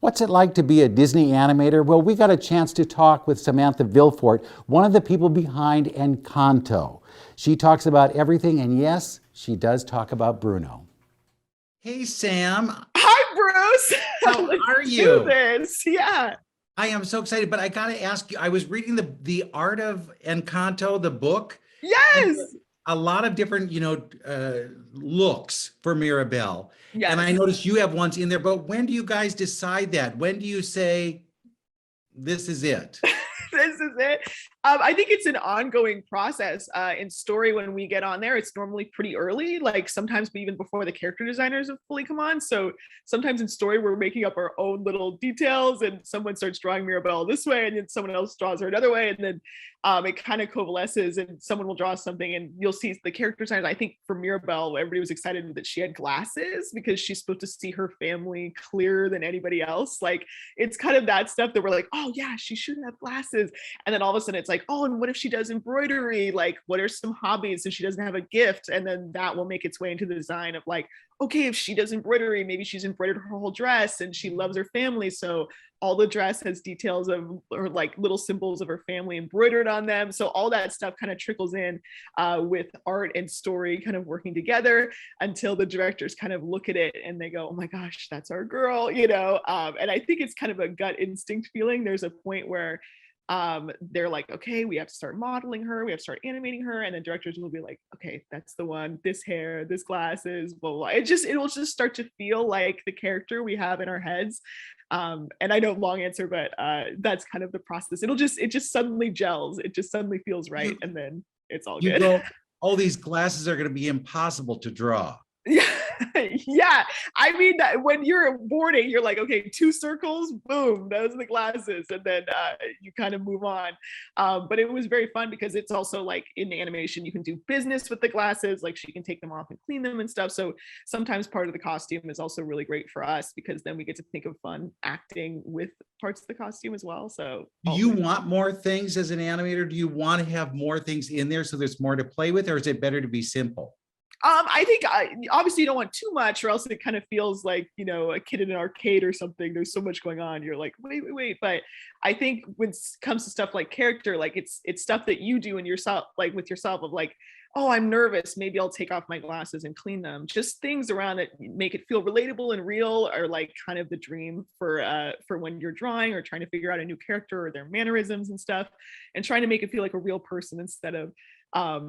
What's it like to be a Disney animator? Well, we got a chance to talk with Samantha Vilfort, one of the people behind Encanto. She talks about everything, and yes, she does talk about Bruno. Hey, Sam, Hi, Bruce. how Let's are do you? this. Yeah. I am so excited, but I got to ask you, I was reading the Art of Encanto, the book, and Yes. a lot of different, looks for Mirabelle. And I Yes. noticed you have ones in there, but when do you guys decide that? When do you say, this is it? This is it. I think it's an ongoing process. In story, when we get on there, it's normally pretty early, like sometimes even before the character designers have fully come on. So sometimes in story, we're making up our own little details, and someone starts drawing Mirabelle this way, and then someone else draws her another way, and then it kind of coalesces, and someone will draw something, and you'll see the character designers. I think for Mirabelle, everybody was excited that she had glasses because she's supposed to see her family clearer than anybody else. Like it's kind of that stuff that we're like, oh yeah, she should have glasses. And then all of a sudden it's like, oh, and what if she does embroidery? Like, what are some hobbies if she doesn't have a gift? And then that will make its way into the design of like, okay, if she does embroidery, maybe she's embroidered her whole dress and she loves her family. So all the dress has details of or like little symbols of her family embroidered on them. So all that stuff kind of trickles in with art and story kind of working together until the directors kind of look at it and they go, oh my gosh, that's our girl, you know? And I think it's kind of a gut instinct feeling. There's a point where they're like, okay, we have to start modeling her, we have to start animating her, and then directors will be like, okay, that's the one, this hair, this glasses, blah, blah, blah. It'll just start to feel like the character we have in our heads. And I know long answer, but that's kind of the process. It just suddenly gels, it just suddenly feels right, You and then it's all you good. go, oh, these glasses are going to be impossible to draw. Yeah, yeah. I mean, that when you're boarding, you're like, okay, two circles, boom, those are the glasses, and then you kind of move on. But it was very fun because it's also like in the animation, you can do business with the glasses, like she can take them off and clean them and stuff. So sometimes part of the costume is also really great for us because then we get to think of fun acting with parts of the costume as well. So Do you want more things as an animator? Do you want to have more things in there so there's more to play with, or is it better to be simple? I think obviously you don't want too much, or else it kind of feels like, you know, a kid in an arcade or something. There's so much going on. You're like, wait, wait, wait. But I think when it comes to stuff like character, like it's stuff that you do in yourself, like with yourself, of like, oh, I'm nervous. Maybe I'll take off my glasses and clean them. Just things around it make it feel relatable and real, are like kind of the dream for when you're drawing or trying to figure out a new character or their mannerisms and stuff, and trying to make it feel like a real person instead of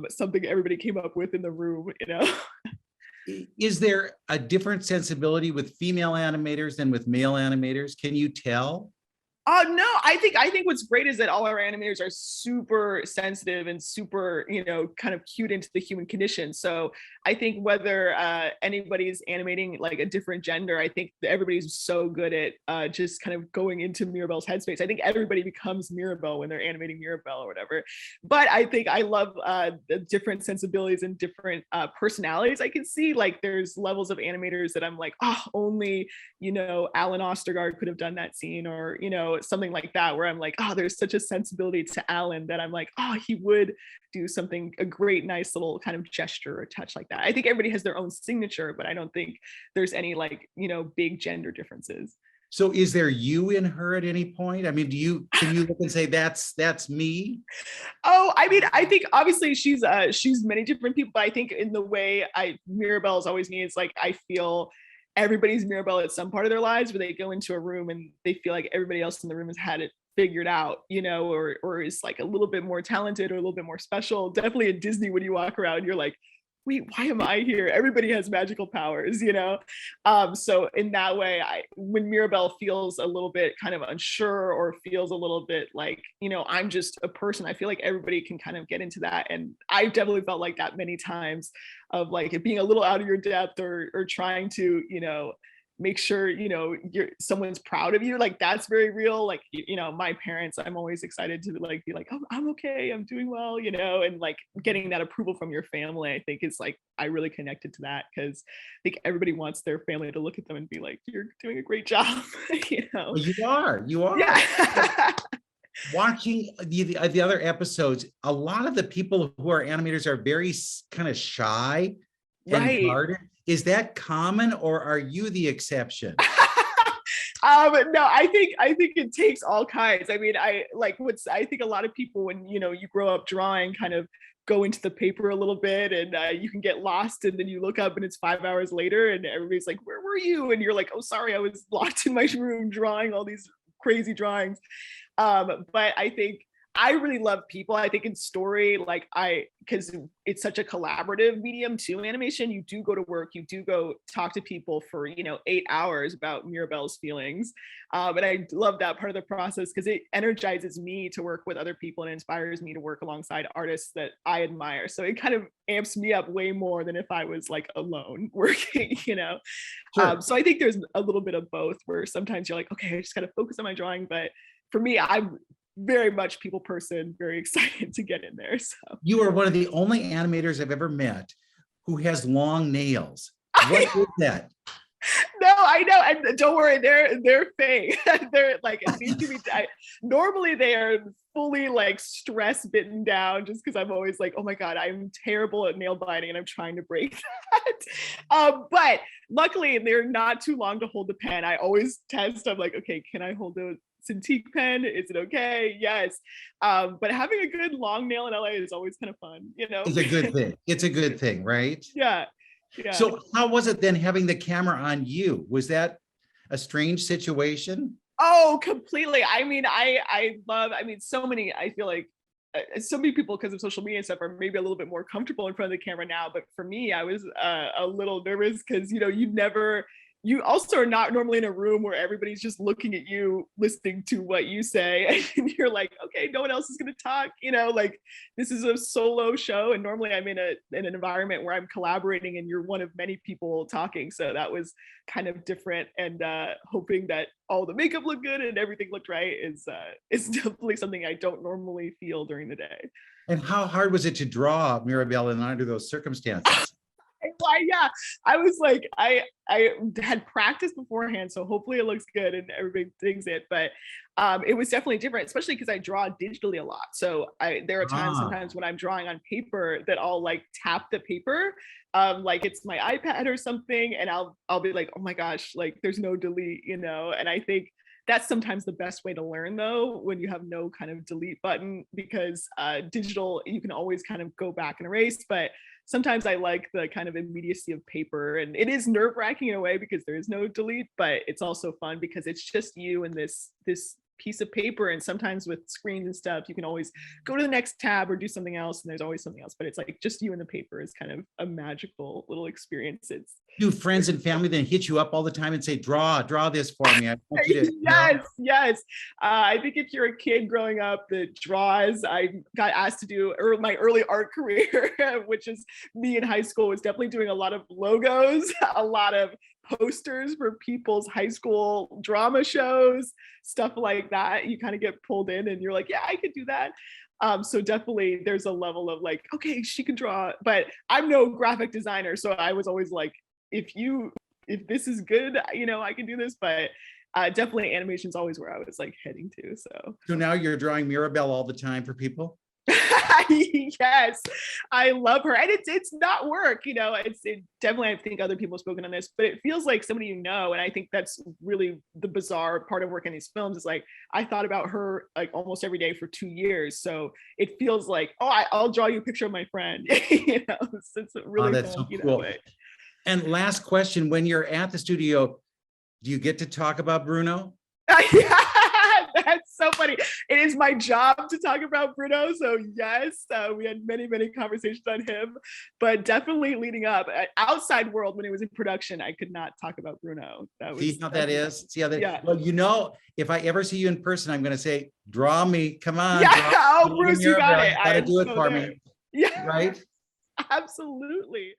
something everybody came up with in the room, you know. Is there a different sensibility with female animators than with male animators? Can you tell? No, I think what's great is that all our animators are super sensitive and super, you know, kind of cued into the human condition. So I think whether anybody's animating like a different gender, I think that everybody's so good at just kind of going into Mirabelle's headspace. I think everybody becomes Mirabelle when they're animating Mirabelle or whatever. But I think I love the different sensibilities and different personalities I can see. Like there's levels of animators that I'm like, oh, only, you know, Alan Ostergaard could have done that scene, or, you know, something like that, where I'm like, oh, there's such a sensibility to Alan that I'm like, oh, he would do something, a great, nice little kind of gesture or touch like that. I think everybody has their own signature, but I don't think there's any like, you know, big gender differences. So is there you in her at any point? I mean, can you look and say that's me? Oh, I mean, I think obviously she's many different people, but I think in the way I Mirabelle is always me, it's like I feel everybody's Mirabelle at some part of their lives where they go into a room and they feel like everybody else in the room has had it figured out, you know, or is like a little bit more talented or a little bit more special. Definitely at Disney, when you walk around, you're like, wait, why am I here? Everybody has magical powers, you know? So in that way, when Mirabelle feels a little bit kind of unsure or feels a little bit like, you know, I'm just a person, I feel like everybody can kind of get into that. And I definitely felt like that many times, of like it being a little out of your depth, or trying to, you know, make sure, you know, someone's proud of you. Like that's very real. Like, you know, my parents, I'm always excited to like be like, oh, I'm okay, I'm doing well, you know, and like getting that approval from your family, I think is like, I really connected to that because I think everybody wants their family to look at them and be like, you're doing a great job. You know. Well, you are. Yeah. Watching the other episodes, a lot of the people who are animators are very kind of shy and Right. guarded. Is that common, or are you the exception? No, I think it takes all kinds. I mean, I think a lot of people, when you grow up drawing, kind of go into the paper a little bit, and you can get lost, and then you look up and it's 5 hours later and everybody's like, where were you? And you're like, oh, sorry, I was locked in my room drawing all these crazy drawings. But I think I really love people. I think in story, because it's such a collaborative medium to animation, you do go to work, you do go talk to people for 8 hours about Mirabelle's feelings. And I love that part of the process because it energizes me to work with other people and inspires me to work alongside artists that I admire. So it kind of amps me up way more than if I was like alone working. Sure. So I think there's a little bit of both, where sometimes you're like, okay, I just got to focus on my drawing. But for me, I'm very much people person, very excited to get in there. So You are one of the only animators I've ever met who has long nails. What is that? no, I know, and don't worry, they're fake. They're like, it seems to be. Normally they are fully like stress bitten down, just because I'm always like, oh my god, I'm terrible at nail biting, and I'm trying to break that. But luckily, they're not too long to hold the pen. I always test. I'm like, okay, can I hold the Cintiq pen? Is it okay? Yes. But having a good long nail in LA is always kind of fun, It's a good thing. It's a good thing, right? Yeah. So how was it then having the camera on you? Was that a strange situation? Oh, completely. I mean, so many, I feel like so many people, because of social media and stuff, are maybe a little bit more comfortable in front of the camera now. But for me, I was a little nervous because, you also are not normally in a room where everybody's just looking at you, listening to what you say. And you're like, okay, no one else is going to talk, like this is a solo show. And normally I'm in an environment where I'm collaborating and you're one of many people talking. So that was kind of different. And hoping that all the makeup looked good and everything looked right is definitely something I don't normally feel during the day. And how hard was it to draw Mirabelle under those circumstances? Why, yeah, I was like, I had practiced beforehand, so hopefully it looks good and everybody digs it. But it was definitely different, especially because I draw digitally a lot. So there are times sometimes when I'm drawing on paper that I'll like tap the paper, like it's my iPad or something, and I'll be like, oh my gosh, like there's no delete, And I think that's sometimes the best way to learn, though, when you have no kind of delete button, because digital, you can always kind of go back and erase. But sometimes I like the kind of immediacy of paper, and it is nerve-wracking in a way because there is no delete, but it's also fun because it's just you and this piece of paper. And sometimes with screens and stuff, you can always go to the next tab or do something else, and there's always something else. But it's like just you and the paper is kind of a magical little experience. Do friends and family then hit you up all the time and say, draw this for me? I want you to, Yes. I think if you're a kid growing up that draws, I got asked to do my early art career, which is me in high school, was definitely doing a lot of logos, a lot of posters for people's high school drama shows, stuff like that. You kind of get pulled in and you're like, yeah, I could do that. So definitely there's a level of like, okay, she can draw, but I'm no graphic designer. So I was always like, if this is good, I can do this. But definitely animation's always where I was like heading to. So now you're drawing Mirabelle all the time for people? Yes, I love her, and it's not work. It definitely, I think other people have spoken on this, but it feels like somebody and I think that's really the bizarre part of working these films is like I thought about her like almost every day for 2 years, so it feels like, oh, I'll draw you a picture of my friend. It's really that's fun, so cool. And last question, when you're at the studio, do you get to talk about Bruno? That's so funny. It is my job to talk about Bruno. So yes, we had many, many conversations on him, but definitely leading up outside world when it was in production, I could not talk about Bruno. See how that is? See how that, yeah. Well, if I ever see you in person, I'm going to say, draw me, come on. Yeah, Bruce, you got it. Gotta do it for there. me. Yeah. Right? Absolutely.